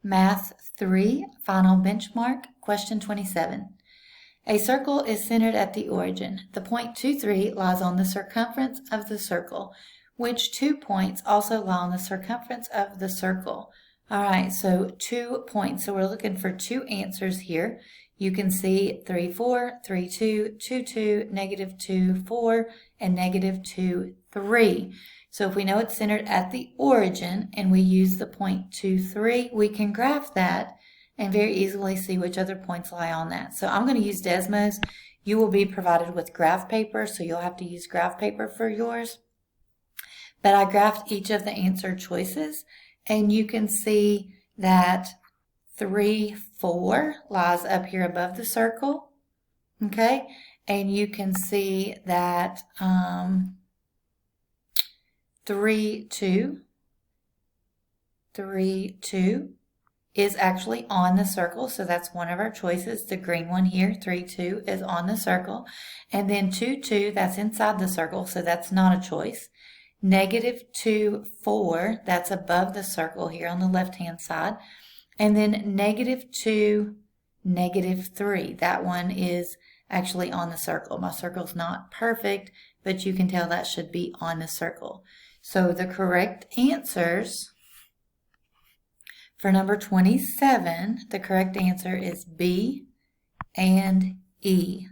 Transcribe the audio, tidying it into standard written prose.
Math 3, Final Benchmark, question 27. A circle is centered at the origin. The point 23 lies on the circumference of the circle. Which 2 points also lie on the circumference of the circle? All right, so 2 points. So we're looking for 2 answers here. You can see 3, 4, 3, 2, 2, 2, negative 2, 4, and negative 2, 3. So if we know it's centered at the origin and we use the point 2, 3, we can graph that and very easily see which other points lie on that. So I'm going to use Desmos. You will be provided with graph paper, so you'll have to use graph paper for yours. But I graphed each of the answer choices, and you can see that 3, 4 lies up here above the circle, okay? And you can see that 3, 2 is actually on the circle, so that's one of our choices. The green one here, 3, 2, is on the circle. And then 2, 2, that's inside the circle, so that's not a choice. Negative 2, 4, that's above the circle here on the left-hand side. And then negative 2, negative 3, that one is actually on the circle. My circle's not perfect, but you can tell that should be on the circle. So the correct answers for number 27, the correct answer is B and E.